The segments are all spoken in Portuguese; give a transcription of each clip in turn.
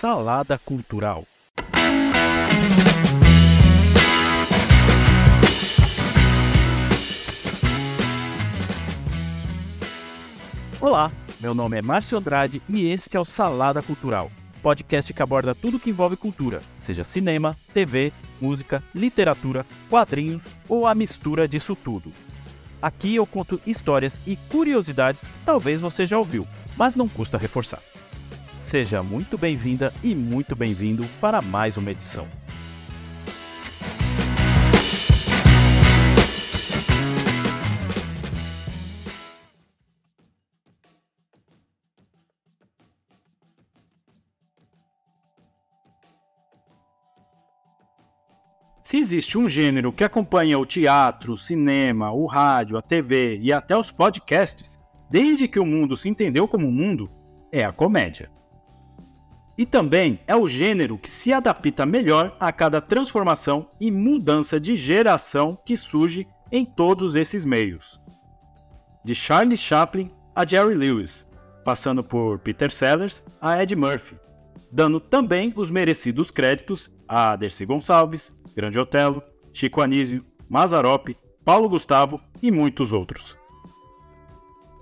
Salada Cultural. Olá, meu nome é Márcio Andrade e este é o Salada Cultural, podcast que aborda tudo que envolve cultura, seja cinema, TV, música, literatura, quadrinhos ou a mistura disso tudo. Aqui eu conto histórias e curiosidades que talvez você já ouviu, mas não custa reforçar. Seja muito bem-vinda e muito bem-vindo para mais uma edição. Se existe um gênero que acompanha o teatro, o cinema, o rádio, a TV e até os podcasts, desde que o mundo se entendeu como mundo, é a comédia. E também é o gênero que se adapta melhor a cada transformação e mudança de geração que surge em todos esses meios. De Charlie Chaplin a Jerry Lewis, passando por Peter Sellers a Ed Murphy, dando também os merecidos créditos a Dercy Gonçalves, Grande Otelo, Chico Anísio, Mazzaropi, Paulo Gustavo e muitos outros.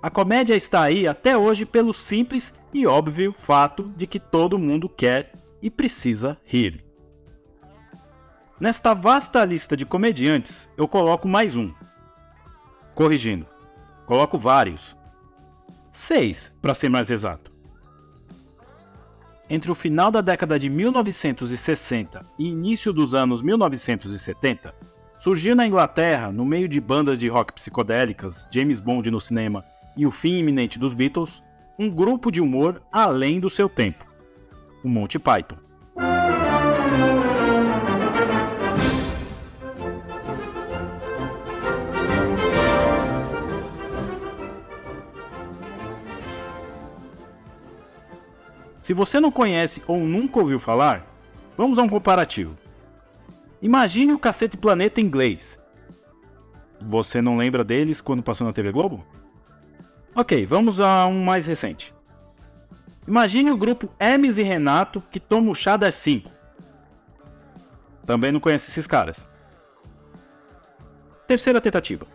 A comédia está aí até hoje pelo simples e óbvio fato de que todo mundo quer e precisa rir. Nesta vasta lista de comediantes, eu coloco mais um. Corrigindo, coloco vários. 6, para ser mais exato. Entre o final da década de 1960 e início dos anos 1970, surgiu na Inglaterra, no meio de bandas de rock psicodélicas, James Bond no cinema e o fim iminente dos Beatles, um grupo de humor além do seu tempo, o Monty Python. Se você não conhece ou nunca ouviu falar, vamos a um comparativo. Imagine o Cacete Planeta inglês. Você não lembra deles quando passou na TV Globo? Ok, vamos a um mais recente. Imagine o grupo Hermes e Renato que toma o chá das 5. Também não conhece esses caras. Terceira tentativa.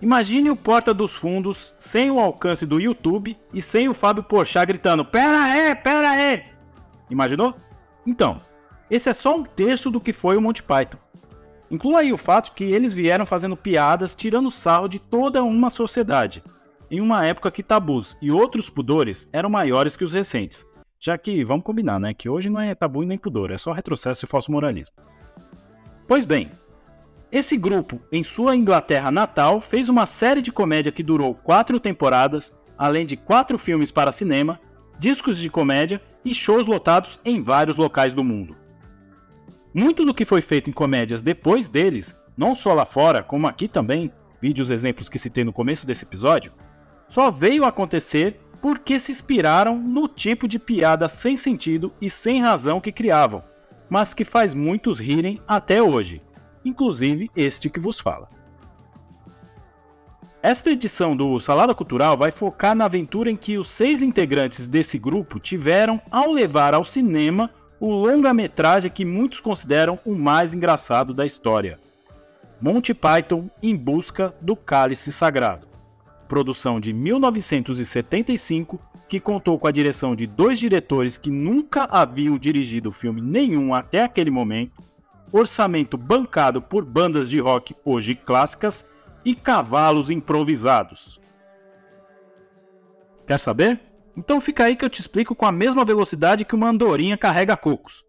Imagine o Porta dos Fundos sem o alcance do YouTube e sem o Fábio Porchat gritando pera aí! Imaginou? Então, esse é só um terço do que foi o Monty Python. Inclua aí o fato que eles vieram fazendo piadas tirando sarro de toda uma sociedade, em uma época que tabus e outros pudores eram maiores que os recentes, já que, vamos combinar, né, que hoje não é tabu e nem pudor, é só retrocesso e falso moralismo. Pois bem, esse grupo, em sua Inglaterra natal, fez uma série de comédia que durou 4 temporadas, além de 4 filmes para cinema, discos de comédia e shows lotados em vários locais do mundo. Muito do que foi feito em comédias depois deles, não só lá fora, como aqui também, vide os exemplos que citei no começo desse episódio, só veio a acontecer porque se inspiraram no tipo de piada sem sentido e sem razão que criavam, mas que faz muitos rirem até hoje. Inclusive este que vos fala. Esta edição do Salada Cultural vai focar na aventura em que os 6 integrantes desse grupo tiveram ao levar ao cinema o longa-metragem que muitos consideram o mais engraçado da história, Monty Python em Busca do Cálice Sagrado, produção de 1975 que contou com a direção de 2 diretores que nunca haviam dirigido filme nenhum até aquele momento, orçamento bancado por bandas de rock hoje clássicas e cavalos improvisados. Quer saber? Então fica aí que eu te explico com a mesma velocidade que uma andorinha carrega cocos.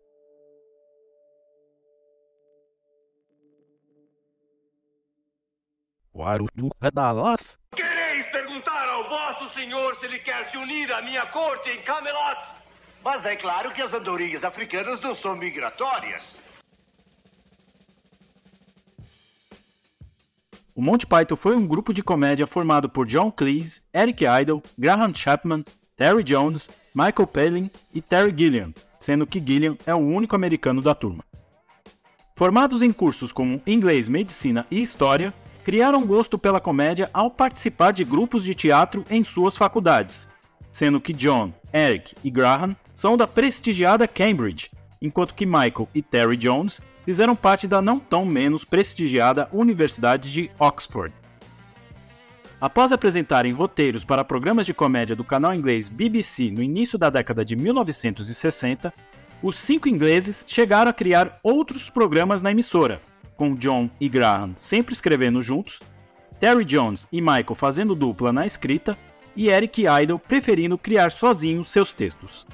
Quereis perguntar ao vosso senhor se ele quer se unir à minha corte em Camelot? Mas é claro que as andorinhas africanas não são migratórias. O Monty Python foi um grupo de comédia formado por John Cleese, Eric Idle, Graham Chapman, Terry Jones, Michael Palin e Terry Gilliam, sendo que Gilliam é o único americano da turma. Formados em cursos como inglês, medicina e história, criaram gosto pela comédia ao participar de grupos de teatro em suas faculdades, sendo que John, Eric e Graham são da prestigiada Cambridge, enquanto que Michael e Terry Jones fizeram parte da não tão menos prestigiada Universidade de Oxford. Após apresentarem roteiros para programas de comédia do canal inglês BBC no início da década de 1960, os 5 ingleses chegaram a criar outros programas na emissora, com John e Graham sempre escrevendo juntos, Terry Jones e Michael fazendo dupla na escrita e Eric Idle preferindo criar sozinho seus textos.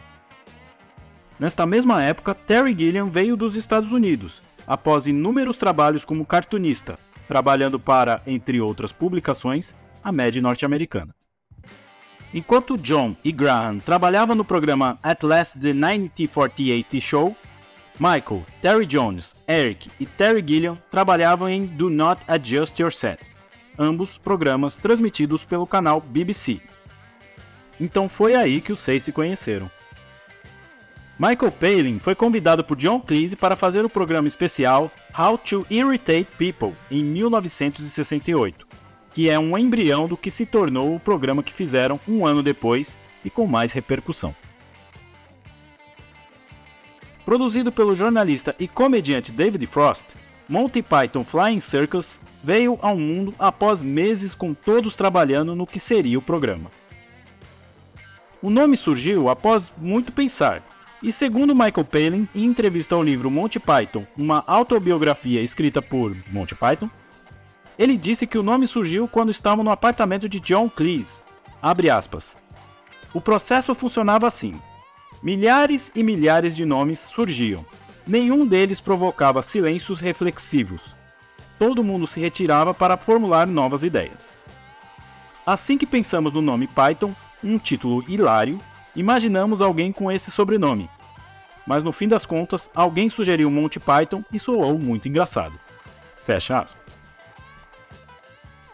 Nesta mesma época, Terry Gilliam veio dos Estados Unidos, após inúmeros trabalhos como cartunista, trabalhando para, entre outras publicações, a Mad norte-americana. Enquanto John e Graham trabalhavam no programa At Last the 1948 Show, Michael, Terry Jones, Eric e Terry Gilliam trabalhavam em Do Not Adjust Your Set, ambos programas transmitidos pelo canal BBC. Então foi aí que os 6 se conheceram. Michael Palin foi convidado por John Cleese para fazer o programa especial How to Irritate People em 1968, que é um embrião do que se tornou o programa que fizeram um ano depois e com mais repercussão. Produzido pelo jornalista e comediante David Frost, Monty Python Flying Circus veio ao mundo após meses com todos trabalhando no que seria o programa. O nome surgiu após muito pensar, e segundo Michael Palin, em entrevista ao livro Monty Python, uma autobiografia escrita por Monty Python, ele disse que o nome surgiu quando estavam no apartamento de John Cleese. Abre aspas. O processo funcionava assim. Milhares e milhares de nomes surgiam. Nenhum deles provocava silêncios reflexivos. Todo mundo se retirava para formular novas ideias. Assim que pensamos no nome Python, um título hilário, imaginamos alguém com esse sobrenome. Mas no fim das contas, alguém sugeriu Monty Python e soou muito engraçado. Fecha aspas.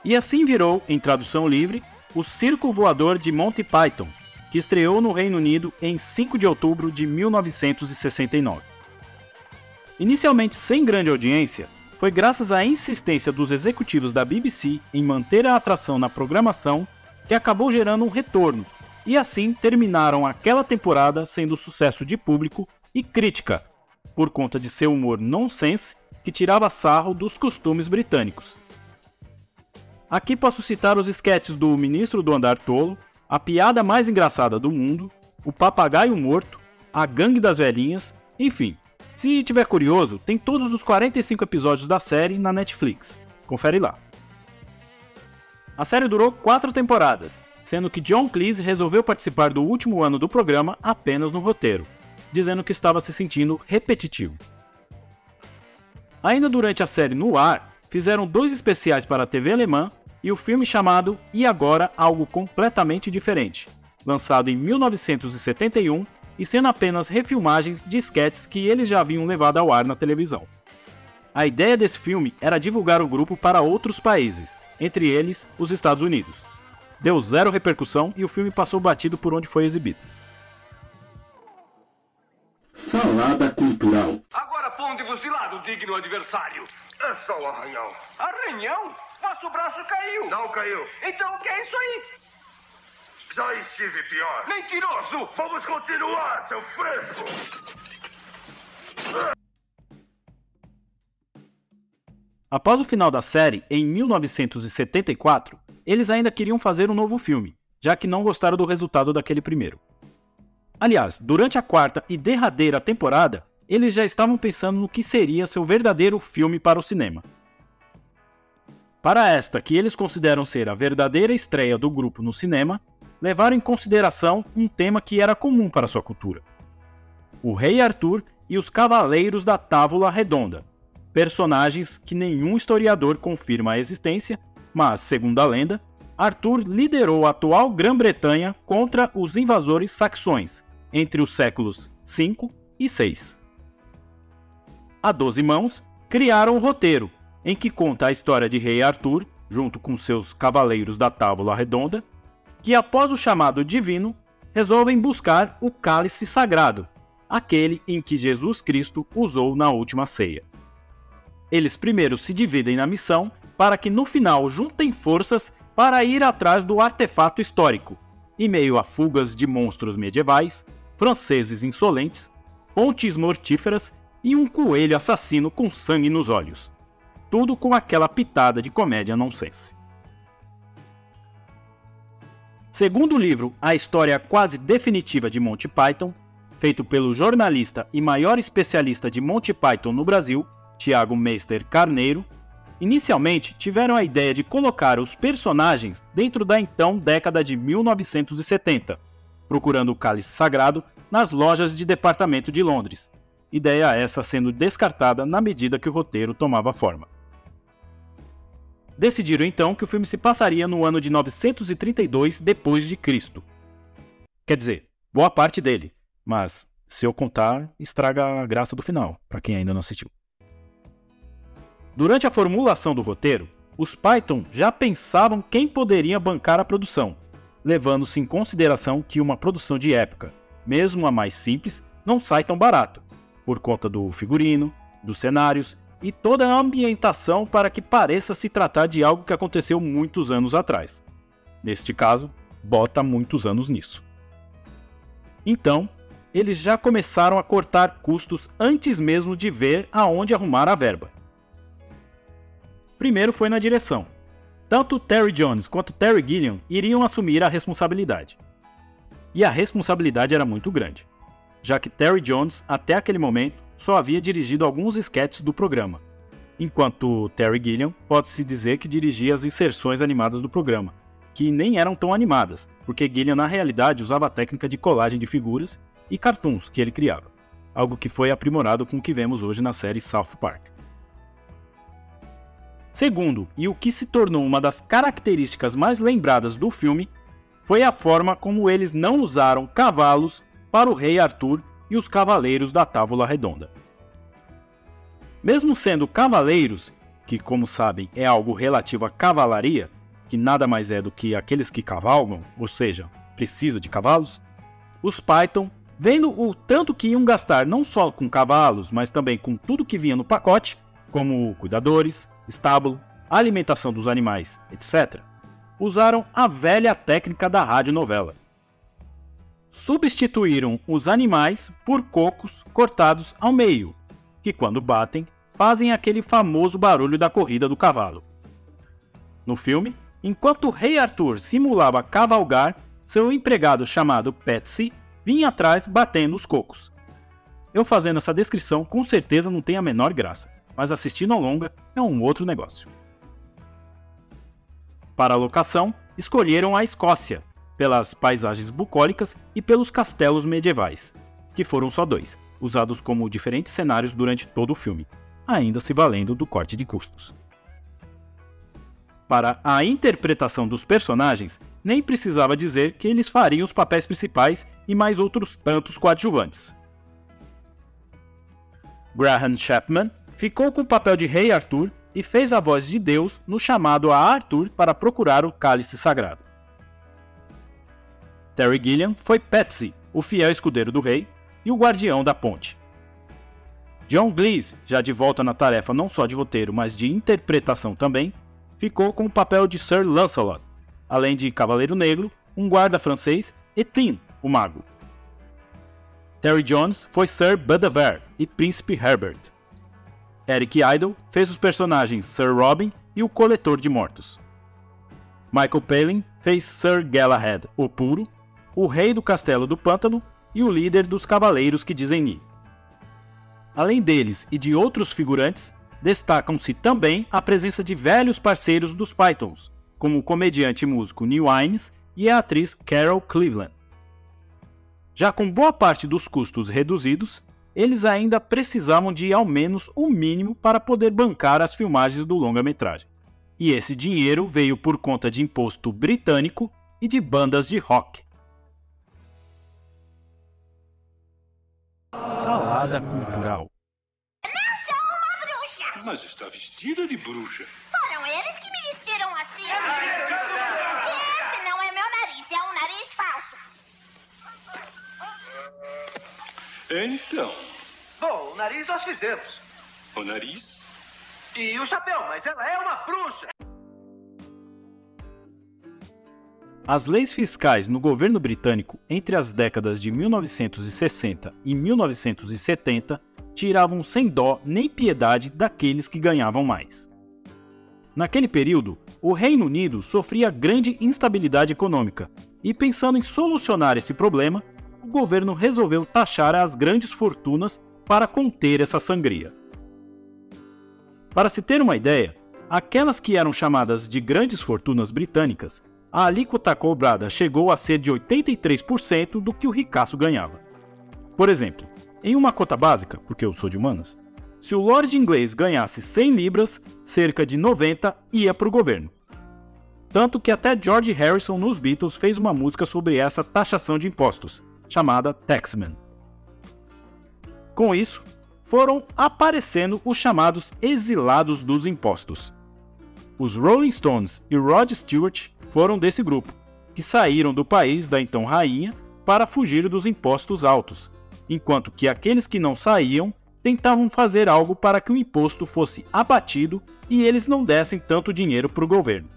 E assim virou, em tradução livre, o Circo Voador de Monty Python, que estreou no Reino Unido em 5 de outubro de 1969. Inicialmente sem grande audiência, foi graças à insistência dos executivos da BBC em manter a atração na programação que acabou gerando um retorno, e assim terminaram aquela temporada sendo sucesso de público e crítica, por conta de seu humor nonsense que tirava sarro dos costumes britânicos. Aqui posso citar os esquetes do Ministro do Andar Tolo, a piada mais engraçada do mundo, o Papagaio Morto, a Gangue das Velhinhas, enfim. Se tiver curioso, tem todos os 45 episódios da série na Netflix. Confere lá. A série durou 4 temporadas, sendo que John Cleese resolveu participar do último ano do programa apenas no roteiro, dizendo que estava se sentindo repetitivo. Ainda durante a série no ar, fizeram 2 especiais para a TV alemã e o filme chamado E Agora Algo Completamente Diferente, lançado em 1971 e sendo apenas refilmagens de esquetes que eles já haviam levado ao ar na televisão. A ideia desse filme era divulgar o grupo para outros países, entre eles os Estados Unidos. Deu 0 repercussão e o filme passou batido por onde foi exibido. Salada cultural. Agora ponde-vos de lado, digno adversário. É só um arranhão. Arranhão? Vosso braço caiu. Não caiu. Então o que é isso aí? Já estive pior. Mentiroso! Vamos continuar, seu fresco. Após o final da série, em 1974, eles ainda queriam fazer um novo filme, já que não gostaram do resultado daquele primeiro. Aliás, durante a 4ª e derradeira temporada, eles já estavam pensando no que seria seu verdadeiro filme para o cinema. Para esta, que eles consideram ser a verdadeira estreia do grupo no cinema, levaram em consideração um tema que era comum para sua cultura: o Rei Arthur e os Cavaleiros da Távola Redonda, personagens que nenhum historiador confirma a existência, mas, segundo a lenda, Arthur liderou a atual Grã-Bretanha contra os invasores saxões entre os séculos V e VI. A 12 Mãos criaram um roteiro em que conta a história de Rei Arthur, junto com seus Cavaleiros da Távola Redonda, que após o chamado divino, resolvem buscar o cálice sagrado, aquele em que Jesus Cristo usou na última ceia. Eles primeiro se dividem na missão para que no final juntem forças para ir atrás do artefato histórico, em meio a fugas de monstros medievais, franceses insolentes, pontes mortíferas e um coelho assassino com sangue nos olhos. Tudo com aquela pitada de comédia nonsense. Segundo o livro A História Quase Definitiva de Monty Python, feito pelo jornalista e maior especialista de Monty Python no Brasil, Thiago Meister Carneiro, inicialmente tiveram a ideia de colocar os personagens dentro da então década de 1970, procurando o cálice sagrado nas lojas de departamento de Londres, ideia essa sendo descartada na medida que o roteiro tomava forma. Decidiram então que o filme se passaria no ano de 932 depois de Cristo. Quer dizer, boa parte dele, mas se eu contar, estraga a graça do final, para quem ainda não assistiu. Durante a formulação do roteiro, os Python já pensavam quem poderia bancar a produção, levando-se em consideração que uma produção de época, mesmo a mais simples, não sai tão barato, por conta do figurino, dos cenários e toda a ambientação para que pareça se tratar de algo que aconteceu muitos anos atrás. Neste caso, bota muitos anos nisso. Então, eles já começaram a cortar custos antes mesmo de ver aonde arrumar a verba. Primeiro foi na direção. Tanto Terry Jones quanto Terry Gilliam iriam assumir a responsabilidade. E a responsabilidade era muito grande, já que Terry Jones, até aquele momento, só havia dirigido alguns sketches do programa, enquanto Terry Gilliam pode-se dizer que dirigia as inserções animadas do programa, que nem eram tão animadas, porque Gilliam na realidade usava a técnica de colagem de figuras e cartoons que ele criava, algo que foi aprimorado com o que vemos hoje na série South Park. Segundo, e o que se tornou uma das características mais lembradas do filme, foi a forma como eles não usaram cavalos para o Rei Arthur e os Cavaleiros da Távola Redonda. Mesmo sendo cavaleiros, que como sabem é algo relativo à cavalaria, que nada mais é do que aqueles que cavalgam, ou seja, precisa de cavalos, os Python, vendo o tanto que iam gastar não só com cavalos, mas também com tudo que vinha no pacote, como cuidadores, estábulo, alimentação dos animais, etc., usaram a velha técnica da radionovela. Substituíram os animais por cocos cortados ao meio, que quando batem, fazem aquele famoso barulho da corrida do cavalo. No filme, enquanto o Rei Arthur simulava cavalgar, seu empregado chamado Patsy vinha atrás batendo os cocos. Eu fazendo essa descrição com certeza não tem a menor graça, mas assistindo ao longa é um outro negócio. Para a locação, escolheram a Escócia, pelas paisagens bucólicas e pelos castelos medievais, que foram só 2, usados como diferentes cenários durante todo o filme, ainda se valendo do corte de custos. Para a interpretação dos personagens, nem precisava dizer que eles fariam os papéis principais e mais outros tantos coadjuvantes. Graham Chapman ficou com o papel de Rei Arthur e fez a voz de Deus no chamado a Arthur para procurar o cálice sagrado. Terry Gilliam foi Patsy, o fiel escudeiro do rei e o guardião da ponte. John Cleese, já de volta na tarefa não só de roteiro, mas de interpretação também, ficou com o papel de Sir Lancelot, além de Cavaleiro Negro, um guarda francês e Tin, o mago. Terry Jones foi Sir Bedivere e Príncipe Herbert. Eric Idle fez os personagens Sir Robin e o Coletor de Mortos. Michael Palin fez Sir Galahad, o Puro, o Rei do Castelo do Pântano e o líder dos Cavaleiros que dizem Ni. Além deles e de outros figurantes, destacam-se também a presença de velhos parceiros dos Pythons, como o comediante e músico Neil Innes e a atriz Carol Cleveland. Já com boa parte dos custos reduzidos, eles ainda precisavam de ao menos o mínimo para poder bancar as filmagens do longa-metragem. E esse dinheiro veio por conta de imposto britânico e de bandas de rock. Salada cultural. Não sou uma bruxa! Mas está vestida de bruxa. Foram eles que me vestiram assim. Esse não é meu nariz, é um nariz falso. Então, Bom, o nariz nós fizemos. o nariz? E o chapéu, mas ela é uma bruxa. as leis fiscais no governo britânico entre as décadas de 1960 e 1970 tiravam sem dó nem piedade daqueles que ganhavam mais. Naquele período, o Reino Unido sofria grande instabilidade econômica e, pensando em solucionar esse problema, o governo resolveu taxar as grandes fortunas para conter essa sangria. Para se ter uma ideia, aquelas que eram chamadas de grandes fortunas britânicas, a alíquota cobrada chegou a ser de 83% do que o ricaço ganhava. Por exemplo, em uma cota básica, porque eu sou de humanas, se o Lorde inglês ganhasse 100 libras, cerca de 90 ia para o governo. Tanto que até George Harrison nos Beatles fez uma música sobre essa taxação de impostos, chamada Taxman. Com isso, foram aparecendo os chamados exilados dos impostos. Os Rolling Stones e Rod Stewart foram desse grupo, que saíram do país da então rainha para fugir dos impostos altos, enquanto que aqueles que não saíam tentavam fazer algo para que o imposto fosse abatido e eles não dessem tanto dinheiro para o governo.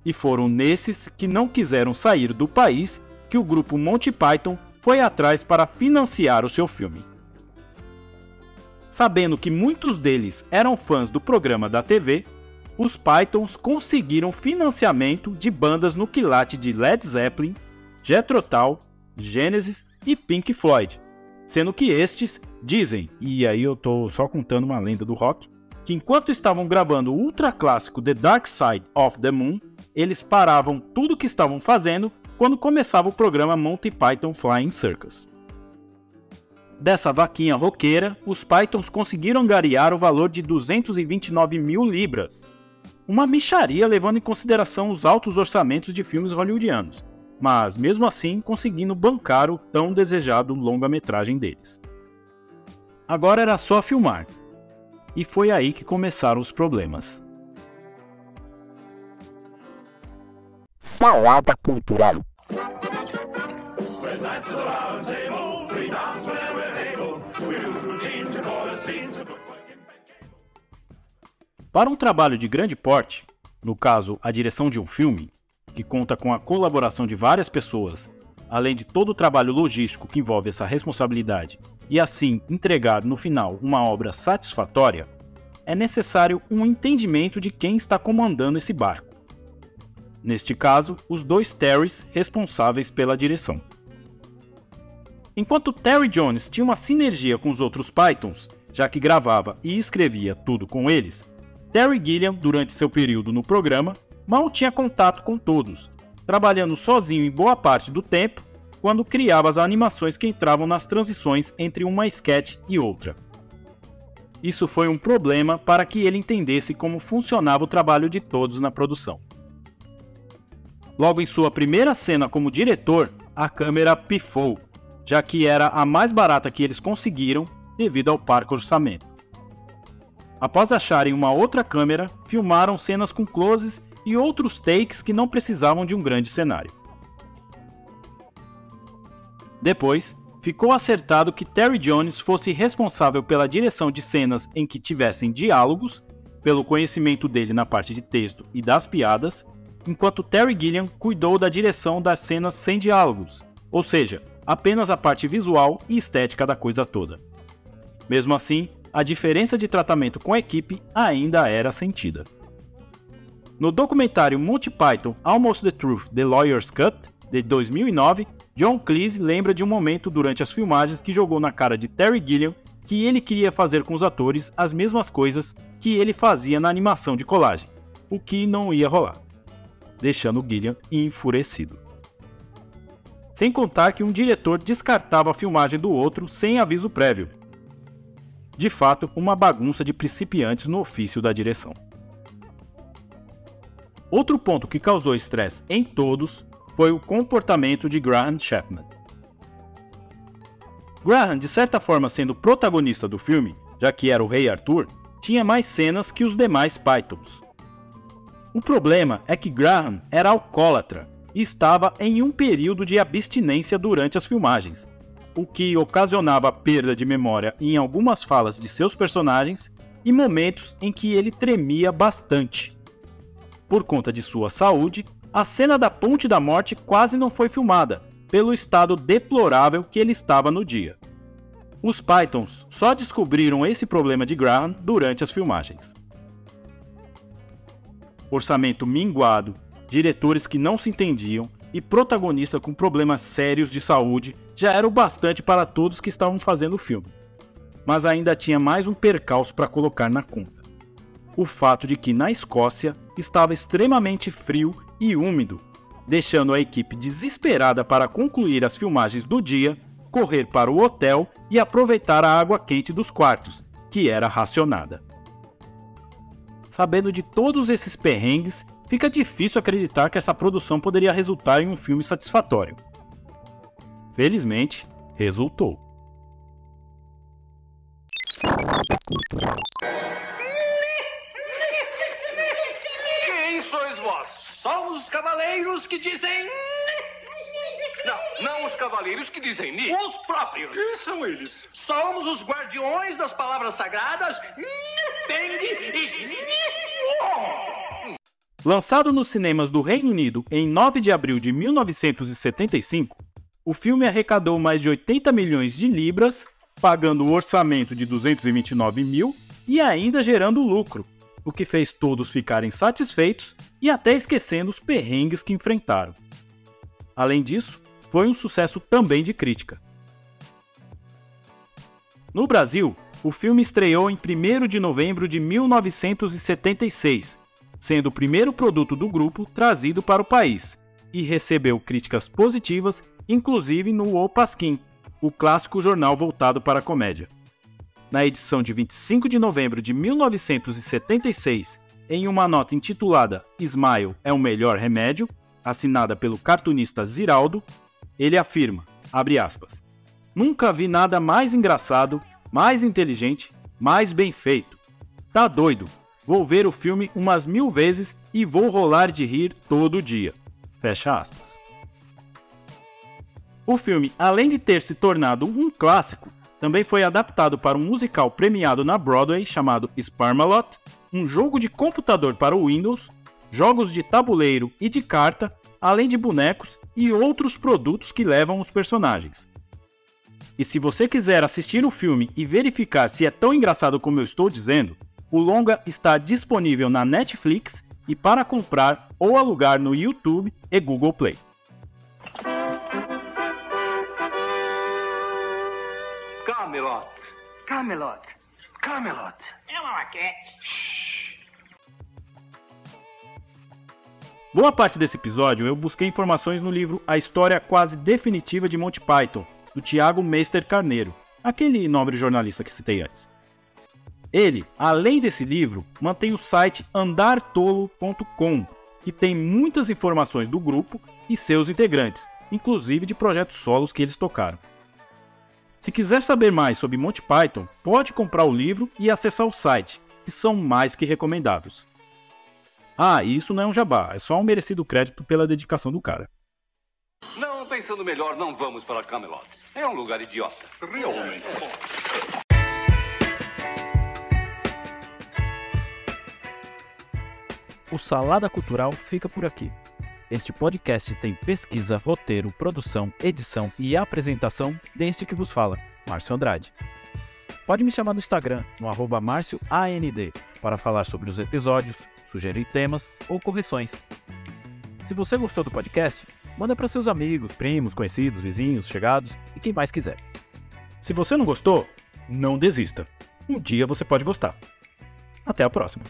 E foram nesses que não quiseram sair do país que o grupo Monty Python foi atrás para financiar o seu filme. Sabendo que muitos deles eram fãs do programa da TV, os Pythons conseguiram financiamento de bandas no quilate de Led Zeppelin, Jethro Tull, Genesis e Pink Floyd, sendo que estes dizem, e aí eu tô só contando uma lenda do rock, que enquanto estavam gravando o ultra clássico The Dark Side of the Moon, eles paravam tudo o que estavam fazendo quando começava o programa Monty Python Flying Circus. Dessa vaquinha roqueira, os Pythons conseguiram angariar o valor de 229 mil libras. Uma mixaria levando em consideração os altos orçamentos de filmes hollywoodianos, mas mesmo assim conseguindo bancar o tão desejado longa-metragem deles. Agora era só filmar. E foi aí que começaram os problemas. Salada cultural. Para um trabalho de grande porte, no caso a direção de um filme, que conta com a colaboração de várias pessoas, além de todo o trabalho logístico que envolve essa responsabilidade, e assim entregar no final uma obra satisfatória, é necessário um entendimento de quem está comandando esse barco. Neste caso, os dois Terrys responsáveis pela direção. Enquanto Terry Jones tinha uma sinergia com os outros Pythons, já que gravava e escrevia tudo com eles, Terry Gilliam, durante seu período no programa, mal tinha contato com todos, trabalhando sozinho em boa parte do tempo, quando criava as animações que entravam nas transições entre uma sketch e outra. Isso foi um problema para que ele entendesse como funcionava o trabalho de todos na produção. Logo em sua primeira cena como diretor, a câmera pifou, já que era a mais barata que eles conseguiram devido ao parco orçamento. Após acharem uma outra câmera, filmaram cenas com closes e outros takes que não precisavam de um grande cenário. Depois, ficou acertado que Terry Jones fosse responsável pela direção de cenas em que tivessem diálogos, pelo conhecimento dele na parte de texto e das piadas, enquanto Terry Gilliam cuidou da direção das cenas sem diálogos, ou seja, apenas a parte visual e estética da coisa toda. Mesmo assim, a diferença de tratamento com a equipe ainda era sentida. No documentário Monty Python Almost the Truth: The Lawyer's Cut, de 2009, John Cleese lembra de um momento durante as filmagens que jogou na cara de Terry Gilliam que ele queria fazer com os atores as mesmas coisas que ele fazia na animação de colagem, o que não ia rolar, deixando Gilliam enfurecido. Sem contar que um diretor descartava a filmagem do outro sem aviso prévio. De fato, uma bagunça de principiantes no ofício da direção. Outro ponto que causou estresse em todos foi o comportamento de Graham Chapman. Graham, de certa forma sendo protagonista do filme, já que era o Rei Arthur, tinha mais cenas que os demais Pythons. O problema é que Graham era alcoólatra e estava em um período de abstinência durante as filmagens, o que ocasionava perda de memória em algumas falas de seus personagens e momentos em que ele tremia bastante. Por conta de sua saúde, a cena da Ponte da Morte quase não foi filmada, pelo estado deplorável que ele estava no dia. Os Pythons só descobriram esse problema de Graham durante as filmagens. Orçamento minguado, diretores que não se entendiam e protagonista com problemas sérios de saúde já era o bastante para todos que estavam fazendo o filme. Mas ainda tinha mais um percalço para colocar na conta. O fato de que na Escócia estava extremamente frio e úmido, deixando a equipe desesperada para concluir as filmagens do dia, correr para o hotel e aproveitar a água quente dos quartos, que era racionada. Sabendo de todos esses perrengues, fica difícil acreditar que essa produção poderia resultar em um filme satisfatório. Felizmente, resultou. Quem sois vós? Somos os cavaleiros que dizem... Não os cavaleiros que dizem ni. Os próprios. Quem são eles? Somos os guardiões das palavras sagradas... Peng e... Lançado nos cinemas do Reino Unido em 9 de abril de 1975, o filme arrecadou mais de 80 milhões de libras, pagando o orçamento de 229 mil e ainda gerando lucro, o que fez todos ficarem satisfeitos e até esquecendo os perrengues que enfrentaram. Além disso, foi um sucesso também de crítica. No Brasil, o filme estreou em 1º de novembro de 1976, sendo o primeiro produto do grupo trazido para o país, e recebeu críticas positivas, inclusive no O Pasquim, o clássico jornal voltado para a comédia. Na edição de 25 de novembro de 1976, em uma nota intitulada Smile é o melhor remédio, assinada pelo cartunista Ziraldo, ele afirma, abre aspas, "Nunca vi nada mais engraçado, mais inteligente, mais bem feito. Tá doido, vou ver o filme umas 1000 vezes e vou rolar de rir todo dia." Fecha aspas. O filme, além de ter se tornado um clássico, também foi adaptado para um musical premiado na Broadway chamado Spamalot, um jogo de computador para o Windows, jogos de tabuleiro e de carta, além de bonecos e outros produtos que levam os personagens. E se você quiser assistir o filme e verificar se é tão engraçado como eu estou dizendo, o longa está disponível na Netflix e para comprar ou alugar no YouTube e Google Play. Camelot. Camelot. Camelot. É uma maquete. Boa parte desse episódio eu busquei informações no livro A História Quase Definitiva de Monty Python, do Tiago Meister Carneiro, aquele nobre jornalista que citei antes. Ele, além desse livro, mantém o site andartolo.com, que tem muitas informações do grupo e seus integrantes, inclusive de projetos solos que eles tocaram. Se quiser saber mais sobre Monty Python, pode comprar o livro e acessar o site, que são mais que recomendados. Ah, e isso não é um jabá, é só um merecido crédito pela dedicação do cara. Não, pensando melhor, não vamos para Camelot. É um lugar idiota. Realmente. O Salada Cultural fica por aqui. Este podcast tem pesquisa, roteiro, produção, edição e apresentação deste que vos fala, Márcio Andrade. Pode me chamar no Instagram, no @MárcioAND, para falar sobre os episódios, sugerir temas ou correções. Se você gostou do podcast, manda para seus amigos, primos, conhecidos, vizinhos, chegados e quem mais quiser. Se você não gostou, não desista. Um dia você pode gostar. Até a próxima.